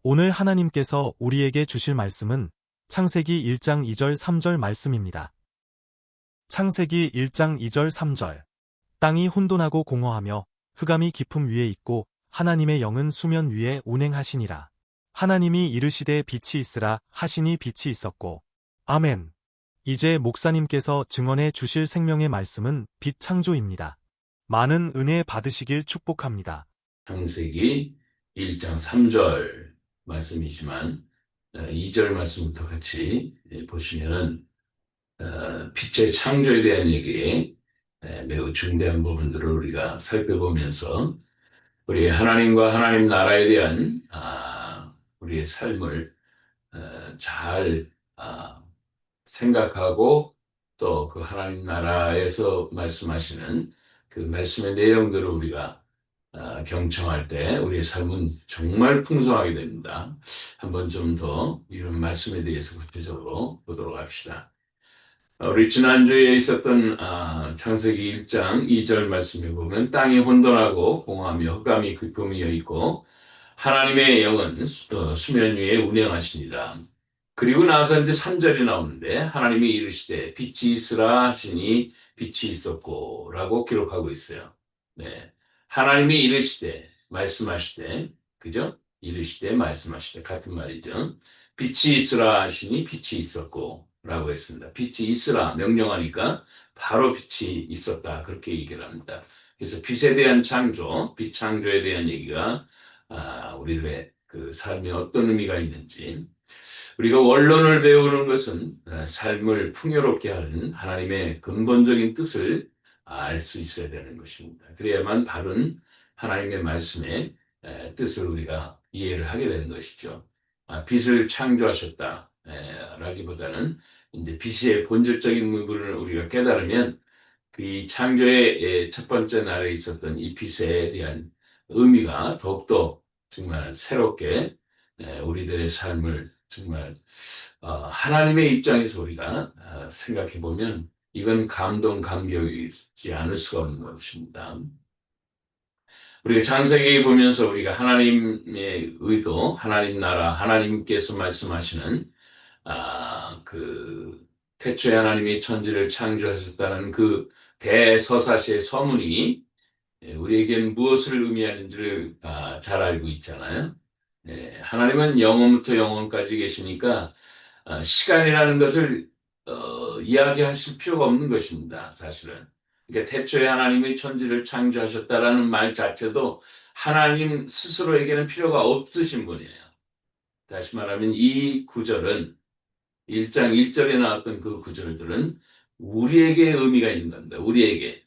오늘 하나님께서 우리에게 주실 말씀은 창세기 1장 2절 3절 말씀입니다. 창세기 1장 2절 3절. 땅이 혼돈하고 공허하며 흑암이 깊음 위에 있고 하나님의 영은 수면 위에 운행하시니라. 하나님이 이르시되 빛이 있으라 하시니 빛이 있었고. 아멘. 이제 목사님께서 증언해 주실 생명의 말씀은 빛 창조입니다. 많은 은혜 받으시길 축복합니다. 창세기 1장 3절 말씀이지만 2절 말씀부터 같이 보시면은 빛의 창조에 대한 얘기 매우 중대한 부분들을 우리가 살펴보면서 우리 하나님과 하나님 나라에 대한 우리의 삶을 잘 생각하고 또 그 하나님 나라에서 말씀하시는 그 말씀의 내용들을 우리가 경청할 때 우리의 삶은 정말 풍성하게 됩니다. 한번 좀 더 이런 말씀에 대해서 구체적으로 보도록 합시다. 우리 지난주에 있었던 창세기 1장 2절 말씀에 보면 땅이 혼돈하고 공허하며 흑암이 깊음이 있고 하나님의 영은 수면 위에 운행하시니라. 그리고 나서 이제 3절이 나오는데 하나님이 이르시되 빛이 있으라 하시니 빛이 있었고 라고 기록하고 있어요. 네. 하나님이 이르시되 말씀하시되 그죠? 이르시되 말씀하시되 같은 말이죠. 빛이 있으라 하시니 빛이 있었고 라고 했습니다. 빛이 있으라 명령하니까 바로 빛이 있었다 그렇게 얘기를 합니다. 그래서 빛에 대한 창조, 빛 창조에 대한 얘기가 우리들의 그 삶에 어떤 의미가 있는지 우리가 원론을 배우는 것은 삶을 풍요롭게 하는 하나님의 근본적인 뜻을 알 수 있어야 되는 것입니다. 그래야만 바른 하나님의 말씀의 뜻을 우리가 이해를 하게 되는 것이죠. 빛을 창조하셨다 라기보다는 이제 빛의 본질적인 부분을 우리가 깨달으면 그 창조의 첫 번째 날에 있었던 이 빛에 대한 의미가 더욱더 정말 새롭게 우리들의 삶을 정말 하나님의 입장에서 우리가 생각해 보면 이건 감격이지 않을 수가 없는 것입니다. 우리가 창세기 보면서 우리가 하나님의 의도, 하나님 나라, 하나님께서 말씀하시는 그 태초에 하나님이 천지를 창조하셨다는 그 대서사시의 서문이 우리에겐 무엇을 의미하는지를 잘 알고 있잖아요. 하나님은 영원부터 영원까지 계시니까 시간이라는 것을 이야기하실 필요가 없는 것입니다. 사실은. 그러니까 태초에 하나님이 천지를 창조하셨다라는 말 자체도 하나님 스스로에게는 필요가 없으신 분이에요. 다시 말하면 이 구절은 1장 1절에 나왔던 그 구절들은 우리에게 의미가 있는 겁니다. 우리에게.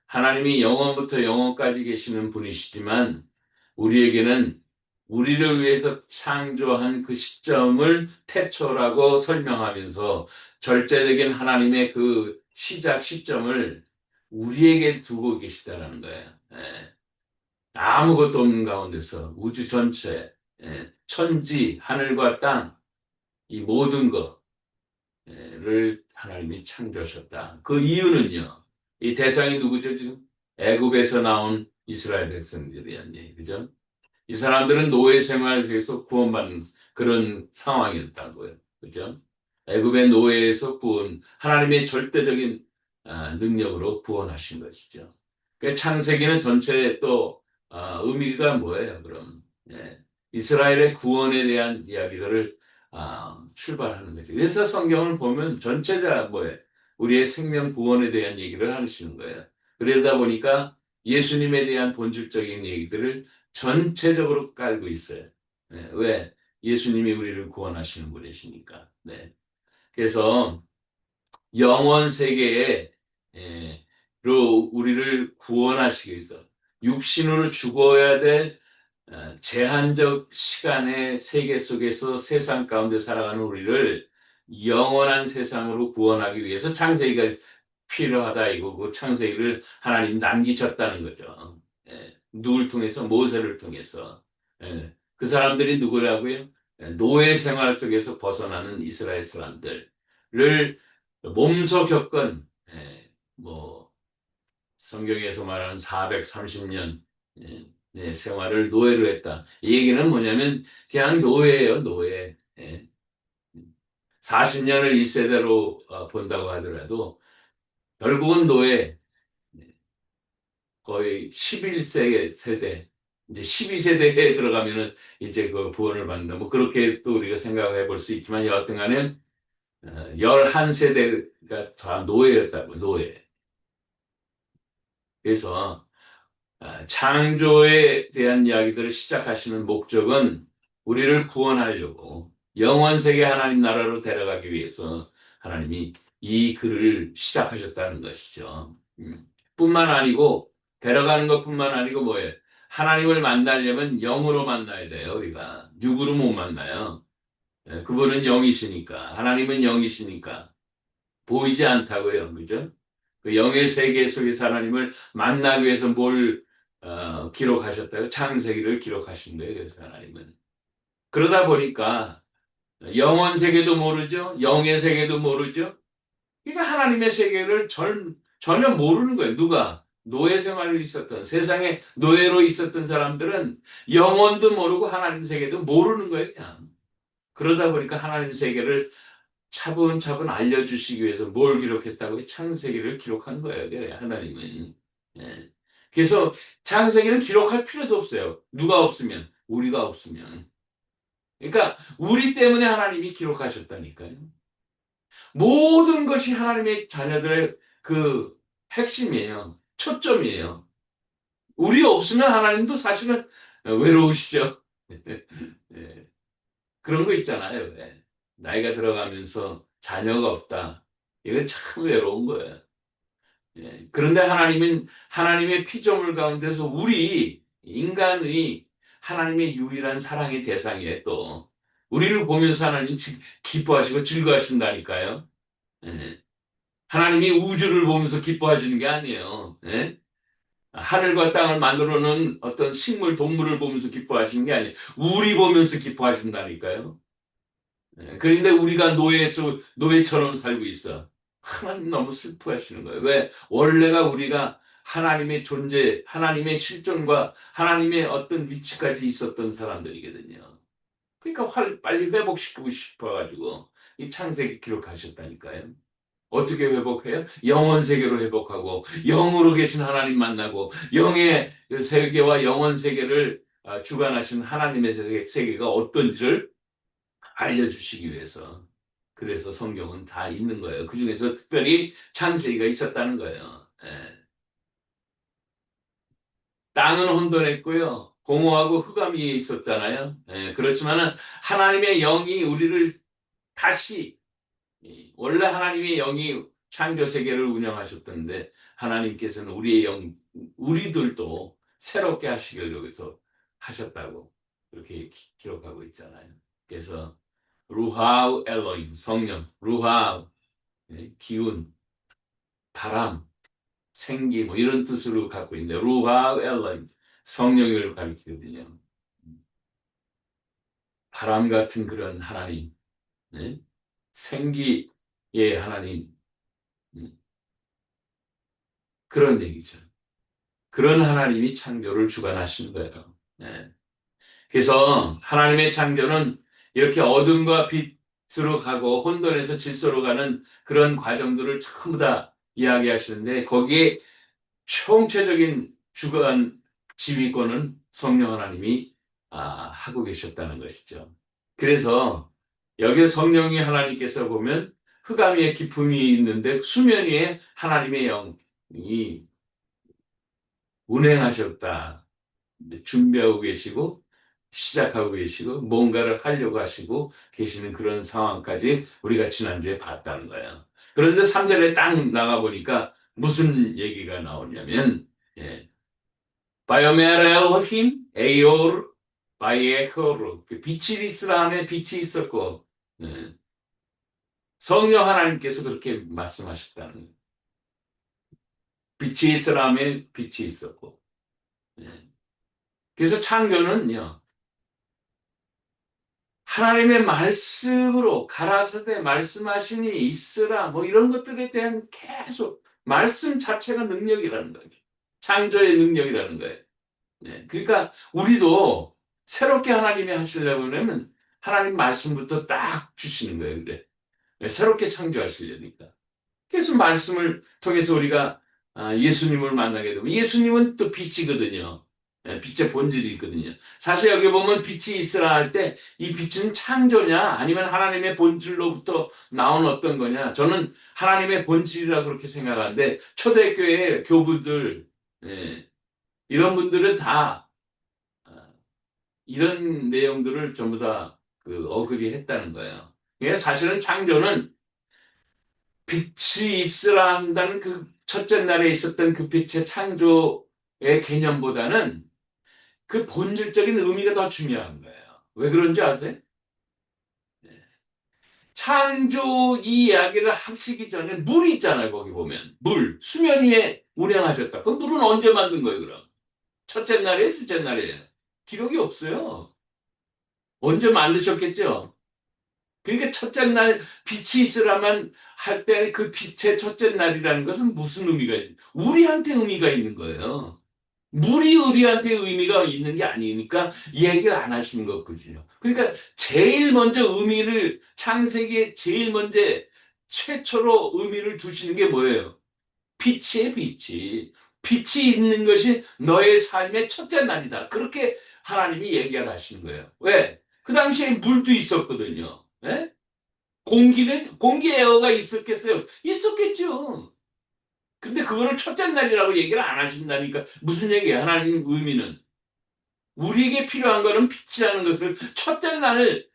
하나님이 영원부터 영원까지 계시는 분이시지만 우리에게는 우리를 위해서 창조한 그 시점을 태초라고 설명하면서 절대적인 하나님의 그 시작 시점을 우리에게 두고 계시다는 거예요. 아무것도 없는 가운데서 우주 전체, 천지, 하늘과 땅, 이 모든 것을 하나님이 창조하셨다. 그 이유는요. 이 대상이 누구죠, 지금? 애굽에서 나온 이스라엘 백성들이란 얘기죠. 이 사람들은 노예 생활에서 구원받는 그런 상황이었다고요. 그죠? 애굽의 노예에서 구원, 하나님의 절대적인 능력으로 구원하신 것이죠. 그 창세기는 전체 또 의미가 뭐예요, 그럼? 이스라엘의 구원에 대한 이야기들을 출발하는 거죠. 그래서 성경을 보면 전체가 뭐예요? 우리의 생명 구원에 대한 얘기를 하시는 거예요. 그러다 보니까 예수님에 대한 본질적인 얘기들을 전체적으로 깔고 있어요. 왜? 예수님이 우리를 구원하시는 분이시니까. 그래서 영원 세계에 로 우리를 구원하시기 위해서 육신으로 죽어야 될 제한적 시간의 세계 속에서 세상 가운데 살아가는 우리를 영원한 세상으로 구원하기 위해서 창세기가 필요하다 이거고 창세기를 하나님 남기셨다는 거죠. 누굴 통해서? 모세를 통해서. 그 사람들이 누구라고요? 노예 생활 속에서 벗어나는 이스라엘 사람들을 몸소 겪은 뭐 성경에서 말하는 430년 네, 생활을 노예로 했다. 이 얘기는 뭐냐면 그냥 노예예요, 노예. 예. 40년을 이 세대로 본다고 하더라도 결국은 노예, 거의 11세 세대, 이제 12세대에 들어가면은 이제 그 구원을 받는다. 뭐 그렇게 또 우리가 생각해 볼 수 있지만 여하튼 간에 11세대가 다 노예였다고, 노예. 그래서 창조에 대한 이야기들을 시작하시는 목적은 우리를 구원하려고 영원 세계 하나님 나라로 데려가기 위해서 하나님이 이 글을 시작하셨다는 것이죠. 뿐만 아니고 데려가는 것뿐만 아니고 뭐예요? 하나님을 만나려면 영으로 만나야 돼요, 우리가. 육으로 못 만나요. 그분은 영이시니까. 하나님은 영이시니까. 보이지 않다고요. 그죠? 그 영의 세계 속에서 하나님을 만나기 위해서 뭘 기록하셨다고? 창세기를 기록하신 거예요. 그래서 하나님은. 그러다 보니까 영원 세계도 모르죠. 영의 세계도 모르죠. 그러니까 하나님의 세계를 전혀 모르는 거예요. 누가? 노예 생활로 있었던, 세상에 노예로 있었던 사람들은 영원도 모르고 하나님 세계도 모르는 거예요. 그냥. 그러다 보니까 하나님 세계를 차분차분 알려주시기 위해서 뭘 기록했다고요? 창세기를 기록한 거예요. 그래, 하나님은. 예. 그래서 창세기는 기록할 필요도 없어요. 누가 없으면, 우리가 없으면. 그러니까 우리 때문에 하나님이 기록하셨다니까요. 모든 것이 하나님의 자녀들의 그 핵심이에요. 초점이에요. 우리 없으면 하나님도 사실은 외로우시죠. 예. 그런 거 있잖아요. 왜. 나이가 들어가면서 자녀가 없다. 이거 참 외로운 거예요. 예. 그런데 하나님은 하나님의 피조물 가운데서 우리 인간이 하나님의 유일한 사랑의 대상이에요. 또 우리를 보면서 하나님 기뻐하시고 즐거워하신다니까요. 예. 하나님이 우주를 보면서 기뻐하시는 게 아니에요. 예? 하늘과 땅을 만들어 놓은 어떤 식물, 동물을 보면서 기뻐하시는 게 아니에요. 우리 보면서 기뻐하신다니까요. 그런데 우리가 노예처럼 살고 있어. 하나님 너무 슬퍼하시는 거예요. 왜? 원래가 우리가 하나님의 존재, 하나님의 실존과 하나님의 어떤 위치까지 있었던 사람들이거든요. 그러니까 빨리 회복시키고 싶어가지고 이 창세기 기록하셨다니까요. 어떻게 회복해요? 영원 세계로 회복하고 영으로 계신 하나님 만나고 영의 세계와 영원 세계를 주관하신 하나님의 세계가 어떤지를 알려주시기 위해서. 그래서 성경은 다 있는 거예요. 그 중에서 특별히 창세기가 있었다는 거예요. 예. 땅은 혼돈했고요. 공허하고 흑암이 있었잖아요. 예. 그렇지만은 하나님의 영이 우리를 다시, 원래 하나님의 영이 창조 세계를 운영하셨던데 하나님께서는 우리의 우리들도 새롭게 하시기를 여기서 하셨다고 그렇게 기록하고 있잖아요. 그래서 루하우 엘로임, 성령, 루하우, 기운, 바람, 생기, 뭐 이런 뜻으로 갖고 있는데, 루하우 엘로임, 성령을 가리키거든요. 바람 같은 그런 하나님, 네? 생기의 하나님, 음, 그런 얘기죠. 그런 하나님이 창조를 주관하시는 거예요. 네. 그래서 하나님의 창조는 이렇게 어둠과 빛으로 가고 혼돈에서 질서로 가는 그런 과정들을 전부 다 이야기하시는데 거기에 총체적인 주관 지휘권은 성령 하나님이 하고 계셨다는 것이죠. 그래서 여기에 성령이 하나님께서 보면 흑암 위에 기품이 있는데 수면 위에 하나님의 영이 운행하셨다. 준비하고 계시고 시작하고 계시고 뭔가를 하려고 하시고 계시는 그런 상황까지 우리가 지난주에 봤다는 거예요. 그런데 3절에 딱 나가보니까 무슨 얘기가 나오냐면 예. 바이오메르 엘로힘 에이오르 바이에코르 빛이 있으라 하면 빛이 있었고 예. 성령 하나님께서 그렇게 말씀하셨다는 거예요. 빛이 있으라 하면 빛이 있었고 예. 그래서 창조는요. 하나님의 말씀으로 가라사대 말씀하시니 있으라 뭐 이런 것들에 대한 계속 말씀 자체가 능력이라는 거죠. 창조의 능력이라는 거예요. 네. 그러니까 우리도 새롭게 하나님이 하시려고 그러면 하나님 말씀부터 딱 주시는 거예요. 그래. 네, 새롭게 창조하시려니까. 그래서 말씀을 통해서 우리가 예수님을 만나게 되면 예수님은 또 빛이거든요. 예, 빛의 본질이 있거든요. 사실 여기 보면 빛이 있으라 할 때 이 빛은 창조냐 아니면 하나님의 본질로부터 나온 어떤 거냐. 저는 하나님의 본질이라 그렇게 생각하는데 초대교회 교부들 예, 이런 분들은 다 이런 내용들을 전부 다 그 어그리 했다는 거예요. 예, 사실은 창조는 빛이 있으라 한다는 그 첫째 날에 있었던 그 빛의 창조의 개념보다는 그 본질적인 의미가 더 중요한 거예요. 왜 그런지 아세요? 창조 이 이야기를 하시기 전에 물이 있잖아요. 거기 보면 물 수면 위에 운행하셨다. 그 물은 언제 만든 거예요? 그럼 첫째 날이에요, 둘째 날이에요? 기록이 없어요. 언제 만드셨겠죠? 그러니까 첫째 날 빛이 있으라만 할 때 그 빛의 첫째 날이라는 것은 무슨 의미가 우리한테 의미가 있는 거예요. 물이 우리한테 의미가 있는 게 아니니까 얘기를 안 하시는 거거든요. 그러니까 제일 먼저 의미를 창세기에 제일 먼저 최초로 의미를 두시는 게 뭐예요? 빛이에요, 빛이. 빛이 있는 것이 너의 삶의 첫째 날이다. 그렇게 하나님이 얘기를 하시는 거예요. 왜? 그 당시에 물도 있었거든요. 예? 공기 에어가 있었겠어요? 있었겠죠. 근데 그거를 첫째 날이라고 얘기를 안 하신다니까. 무슨 얘기예요? 하나님 의미는. 우리에게 필요한 거는 빛이라는 것을 첫째 날을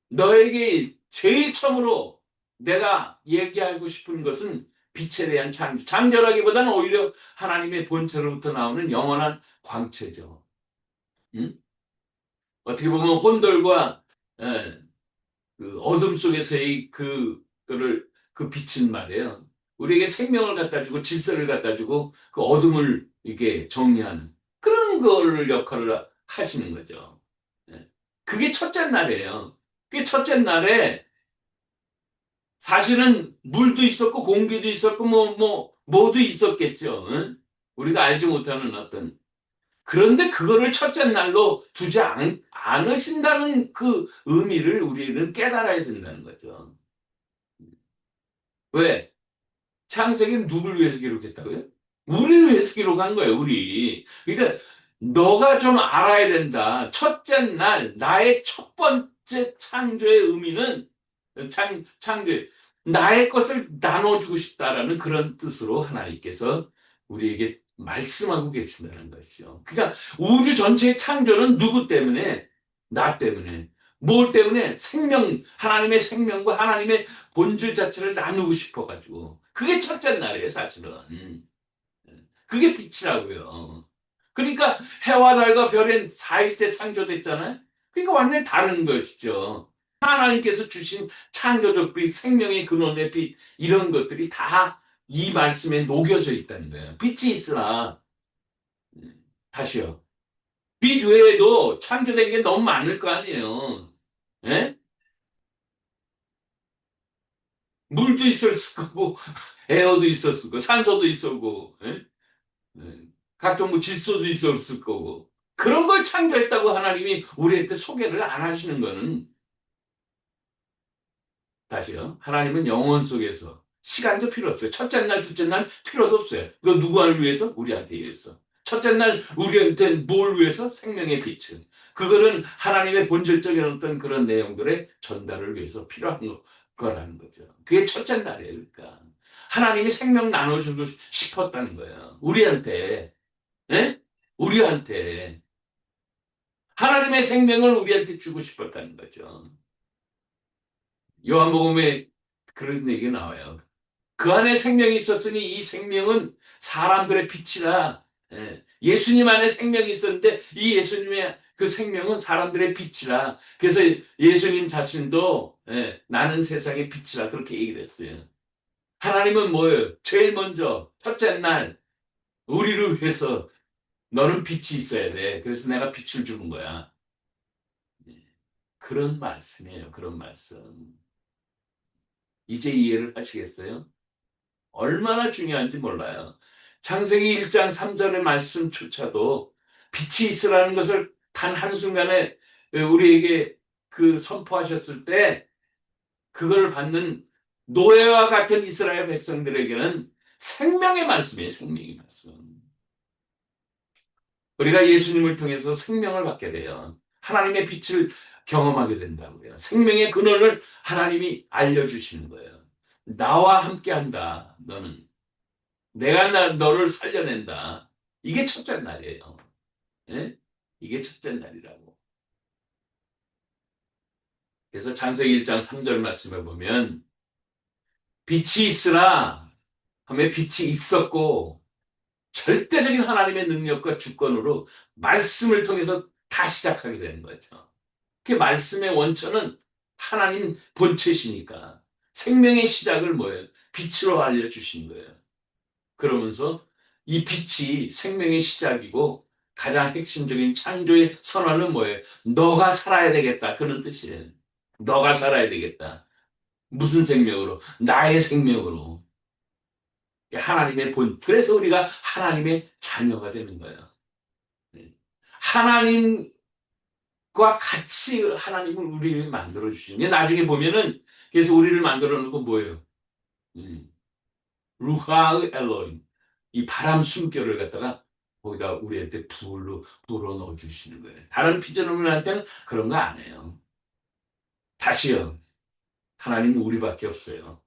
너에게 제일 처음으로 내가 얘기하고 싶은 것은 빛에 대한 창조. 창조라기보다는 오히려 하나님의 본체로부터 나오는 영원한 광채죠. 응? 어떻게 보면 혼돌과 예, 그 어둠 속에서의 그거를 그 빛은 말이에요. 우리에게 생명을 갖다 주고 질서를 갖다 주고 그 어둠을 이렇게 정리하는 그런 거를 역할을 하시는 거죠. 예. 그게 첫째 날이에요. 그게 첫째 날에 사실은 물도 있었고 공기도 있었고 뭐도 있었겠죠. 응? 우리가 알지 못하는 어떤 그런데 그거를 첫째 날로 두지 않으신다는 그 의미를 우리는 깨달아야 된다는 거죠. 왜? 창세기는 누굴 위해서 기록했다고요? 우리를 위해서 기록한 거예요, 우리. 그러니까 너가 좀 알아야 된다. 첫째 날, 나의 첫 번째 창조의 의미는 창조, 나의 것을 나눠주고 싶다라는 그런 뜻으로 하나님께서 우리에게 말씀하고 계신다는 것이죠. 그러니까 우주 전체의 창조는 누구 때문에? 나 때문에. 뭘 때문에? 하나님의 생명과 하나님의 본질 자체를 나누고 싶어가지고. 그게 첫째 날이에요, 사실은. 그게 빛이라고요. 그러니까 해와 달과 별은 4일째 창조됐잖아요. 그러니까 완전히 다른 것이죠. 하나님께서 주신 창조적 빛, 생명의 근원의 빛, 이런 것들이 다 이 말씀에 녹여져 있다는 거예요. 빛이 있으나, 다시요. 빛 외에도 창조된 게 너무 많을 거 아니에요. 예? 물도 있었을 거고, 에어도 있었을 거고, 산소도 있었고, 예? 예. 각종 뭐 질소도 있었을 거고. 그런 걸 창조했다고 하나님이 우리한테 소개를 안 하시는 거는 다시요. 하나님은 영원 속에서 시간도 필요 없어요. 첫째 날, 둘째 날 필요도 없어요. 이거 누구를 위해서? 우리한테 위해서. 첫째 날 우리한테 뭘 위해서? 생명의 빛은. 그거는 하나님의 본질적인 어떤 그런 내용들의 전달을 위해서 필요한 거라는 거죠. 그게 첫째 날이에요. 그러니까. 하나님이 생명 나눠주고 싶었다는 거예요. 우리한테. 예? 우리한테. 하나님의 생명을 우리한테 주고 싶었다는 거죠. 요한복음에 그런 얘기가 나와요. 그 안에 생명이 있었으니 이 생명은 사람들의 빛이라. 예. 예수님 안에 생명이 있었는데 이 예수님의 그 생명은 사람들의 빛이라. 그래서 예수님 자신도 나는 세상의 빛이라 그렇게 얘기를 했어요. 하나님은 뭐예요? 제일 먼저 첫째 날 우리를 위해서 너는 빛이 있어야 돼. 그래서 내가 빛을 주는 거야. 그런 말씀이에요. 그런 말씀. 이제 이해를 하시겠어요? 얼마나 중요한지 몰라요. 창세기 1장 3절의 말씀조차도 빛이 있으라는 것을 단 한순간에 우리에게 그 선포하셨을 때 그걸 받는 노예와 같은 이스라엘 백성들에게는 생명의 말씀이에요. 생명의 말씀. 우리가 예수님을 통해서 생명을 받게 돼요. 하나님의 빛을 경험하게 된다고요. 생명의 근원을 하나님이 알려주시는 거예요. 나와 함께한다. 너는. 내가 너를 살려낸다. 이게 첫째 날이에요. 예? 이게 첫째 날이라고. 그래서 창세기 1장 3절 말씀에 보면 빛이 있으라 하며 빛이 있었고 절대적인 하나님의 능력과 주권으로 말씀을 통해서 다 시작하게 되는 거죠. 그 말씀의 원천은 하나님 본체시니까 생명의 시작을 뭐예요? 빛으로 알려주신 거예요. 그러면서 이 빛이 생명의 시작이고 가장 핵심적인 창조의 선언은 뭐예요? 너가 살아야 되겠다. 그런 뜻이에요. 너가 살아야 되겠다. 무슨 생명으로? 나의 생명으로. 하나님의 그래서 우리가 하나님의 자녀가 되는 거예요. 하나님과 같이 하나님은 우리를 만들어 주시는 게 나중에 보면은 그래서 우리를 만들어 놓은 건 뭐예요? 루하의 엘로임. 이 바람 숨결을 갖다가 거기다 우리한테 불어 넣어 주시는 거예요. 다른 피조물한테는 그런 거 안 해요. 다시요. 하나님은 우리밖에 없어요.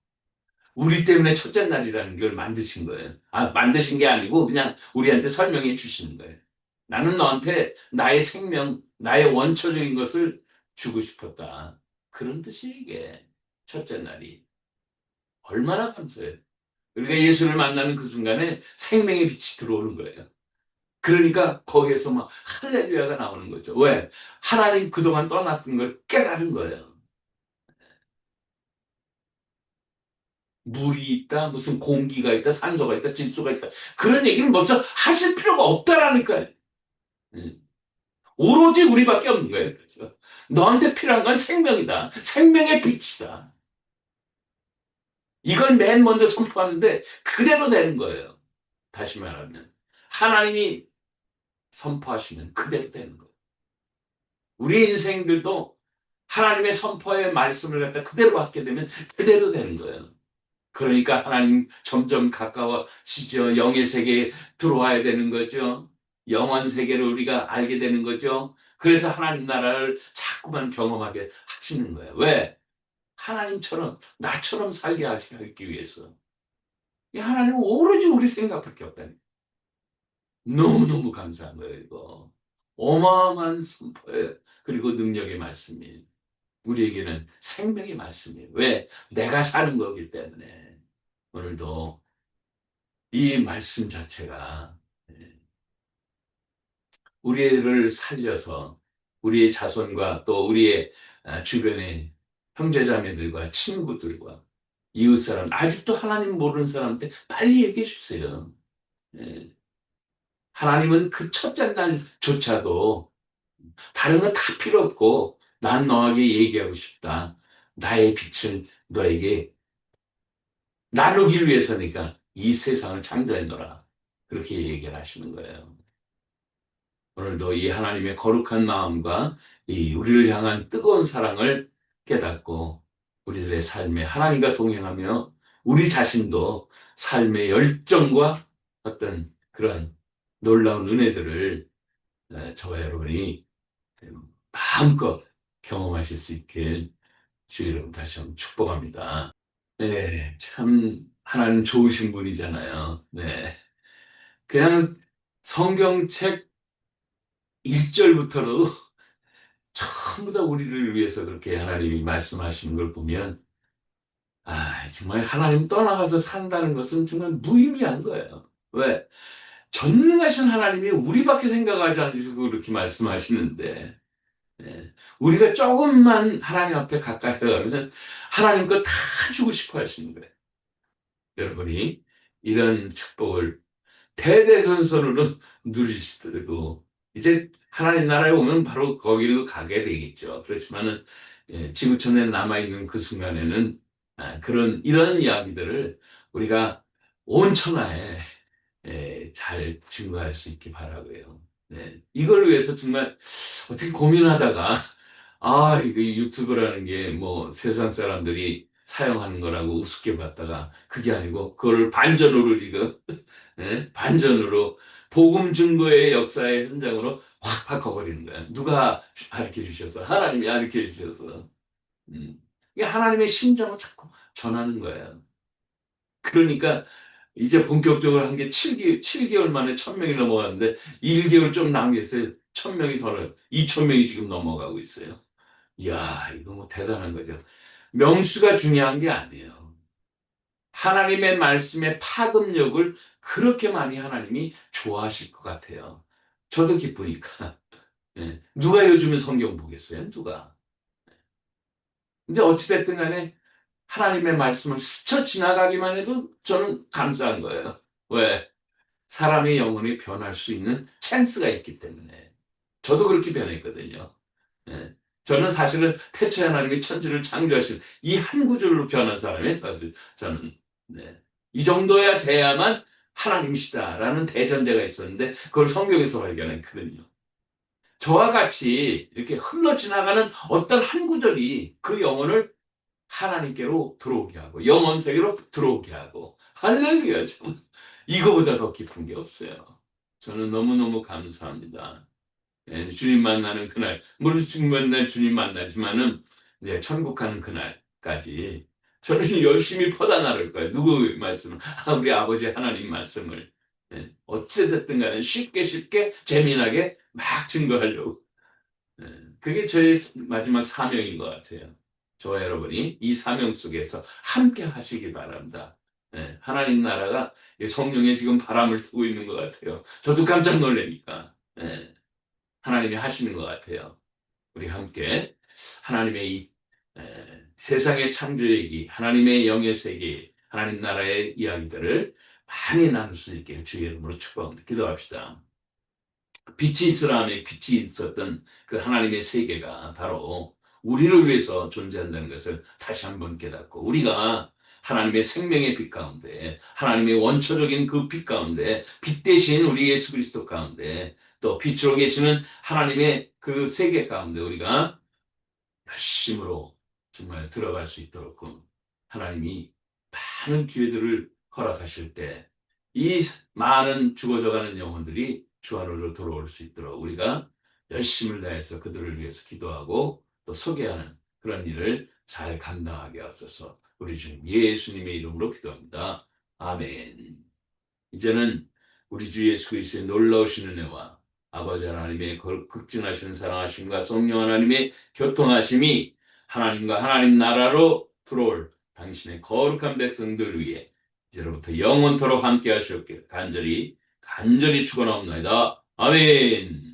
우리 때문에 첫째 날이라는 걸 만드신 거예요. 만드신 게 아니고 그냥 우리한테 설명해 주시는 거예요. 나는 너한테 나의 생명, 나의 원초적인 것을 주고 싶었다. 그런 뜻이 이게 첫째 날이. 얼마나 감사해요. 우리가 예수를 만나는 그 순간에 생명의 빛이 들어오는 거예요. 그러니까 거기에서 막 할렐루야가 나오는 거죠. 왜? 하나님 그동안 떠났던 걸 깨달은 거예요. 물이 있다, 무슨 공기가 있다, 산소가 있다, 질소가 있다. 그런 얘기는 먼저 하실 필요가 없다라니까요. 오로지 우리밖에 없는 거예요. 그래서 너한테 필요한 건 생명이다. 생명의 빛이다. 이걸 맨 먼저 선포하는데 그대로 되는 거예요. 다시 말하면 하나님이 선포하시면 그대로 되는 거예요. 우리 인생들도 하나님의 선포의 말씀을 갖다 그대로 받게 되면 그대로 되는 거예요. 그러니까 하나님 점점 가까워지죠. 영의 세계에 들어와야 되는 거죠. 영원 세계를 우리가 알게 되는 거죠. 그래서 하나님 나라를 자꾸만 경험하게 하시는 거예요. 왜? 하나님처럼 나처럼 살게 하기 위해서. 하나님은 오로지 우리 생각밖에 없다니. 너무너무 감사한 거예요, 이거. 어마어마한 선포예요. 그리고 능력의 말씀이에요. 우리에게는 생명의 말씀이에요. 왜? 내가 사는 거기 때문에. 오늘도 이 말씀 자체가 우리를 살려서 우리의 자손과 또 우리의 주변의 형제자매들과 친구들과 이웃사람, 아직도 하나님 모르는 사람한테 빨리 얘기해 주세요. 예. 하나님은 그 첫째 날조차도 다른 건 다 필요 없고 난 너에게 얘기하고 싶다. 나의 빛을 너에게 나누기 위해서니까 이 세상을 창조했노라. 그렇게 얘기를 하시는 거예요. 오늘도 이 하나님의 거룩한 마음과 이 우리를 향한 뜨거운 사랑을 깨닫고 우리들의 삶에 하나님과 동행하며 우리 자신도 삶의 열정과 어떤 그런 놀라운 은혜들을 저와 여러분이 마음껏 경험하실 수 있길 주 이름 다시 한번 축복합니다. 네, 참 하나님 좋으신 분이잖아요. 네, 그냥 성경책 1절부터도 전부 다 우리를 위해서 그렇게 하나님이 말씀하시는 걸 보면 정말 하나님 떠나가서 산다는 것은 정말 무의미한 거예요. 왜? 전능하신 하나님이 우리밖에 생각하지 않으시고 그렇게 말씀하시는데 우리가 조금만 하나님 앞에 가까이 가면 하나님 거 다 주고 싶어 하시는 거예요. 여러분이 이런 축복을 대대손손으로 누리시더라도 이제 하나님 나라에 오면 바로 거기로 가게 되겠죠. 그렇지만은 지구촌에 남아있는 그 순간에는 이런 이야기들을 우리가 온 천하에 잘 증거할 수 있기 바라고요. 네. 이걸 위해서 정말 어떻게 고민하다가 이거 유튜브라는 게 뭐 세상 사람들이 사용하는 거라고 우습게 봤다가 그게 아니고 그걸 반전으로 지금 반전으로 복음 증거의 역사의 현장으로 확 바꿔버리는 거야. 누가 가르쳐 주셔서 하나님이 가르쳐 주셔서 이게 하나님의 심정을 자꾸 전하는 거예요. 그러니까 이제 본격적으로 한 게 7개월 만에 1000명이 넘어갔는데 1개월 좀 남겨서 1000명이 더 2000명이 지금 넘어가고 있어요. 이야, 이거 뭐 대단한 거죠. 명수가 중요한 게 아니에요. 하나님의 말씀의 파급력을 그렇게 많이 하나님이 좋아하실 것 같아요. 저도 기쁘니까. 예. 누가 요즘에 성경 보겠어요? 누가? 근데 어찌됐든 간에 하나님의 말씀을 스쳐 지나가기만 해도 저는 감사한 거예요. 왜? 사람의 영혼이 변할 수 있는 찬스가 있기 때문에. 저도 그렇게 변했거든요. 예. 저는 사실은 태초에 하나님이 천지를 창조하신 이 한 구절로 변한 사람이에요. 사실 저는. 네. 이 정도야 돼야만 하나님이시다라는 대전제가 있었는데 그걸 성경에서 발견했거든요. 저와 같이 이렇게 흘러 지나가는 어떤 한 구절이 그 영혼을 하나님께로 들어오게 하고 영혼 세계로 들어오게 하고 할렐루야. 참 이거보다 더 기쁜 게 없어요. 저는 너무너무 감사합니다. 주님 만나는 그날, 물론 지금 맨날 주님 만나지만은, 천국 가는 그날까지 저는 열심히 퍼다 나를 거예요. 누구 말씀을? 우리 아버지 하나님 말씀을. 어찌됐든 간에 쉽게 재미나게 막 증거하려고. 그게 저의 마지막 사명인 것 같아요. 저와 여러분이 이 사명 속에서 함께 하시기 바랍니다. 하나님 나라가 성령에 지금 바람을 트고 있는 것 같아요. 저도 깜짝 놀라니까. 하나님이 하시는 것 같아요. 우리 함께 하나님의 이 세상의 창조 얘기, 하나님의 영의 세계, 하나님 나라의 이야기들을 많이 나눌 수 있게 주의 이름으로 축복합니다. 기도합시다. 빛이 있으라면 빛이 있었던 그 하나님의 세계가 바로 우리를 위해서 존재한다는 것을 다시 한번 깨닫고 우리가 하나님의 생명의 빛 가운데 하나님의 원초적인 그 빛 가운데 빛 대신 우리 예수 그리스도 가운데 또 빛으로 계시는 하나님의 그 세계 가운데 우리가 열심으로 정말 들어갈 수 있도록 하나님이 많은 기회들을 허락하실 때 이 많은 죽어져가는 영혼들이 주 안으로 들어올 수 있도록 우리가 열심을 다해서 그들을 위해서 기도하고 또 소개하는 그런 일을 잘 감당하게 하옵소서. 우리 주님 예수님의 이름으로 기도합니다. 아멘. 이제는 우리 주 예수 그리스도의 놀라우신 은혜와 아버지 하나님의 극진하신 사랑하심과 성령 하나님의 교통하심이 하나님과 하나님 나라로 들어올 당신의 거룩한 백성들 위해 이제로부터 영원토록 함께 하시옵기를 간절히 축원하옵나이다. 아멘.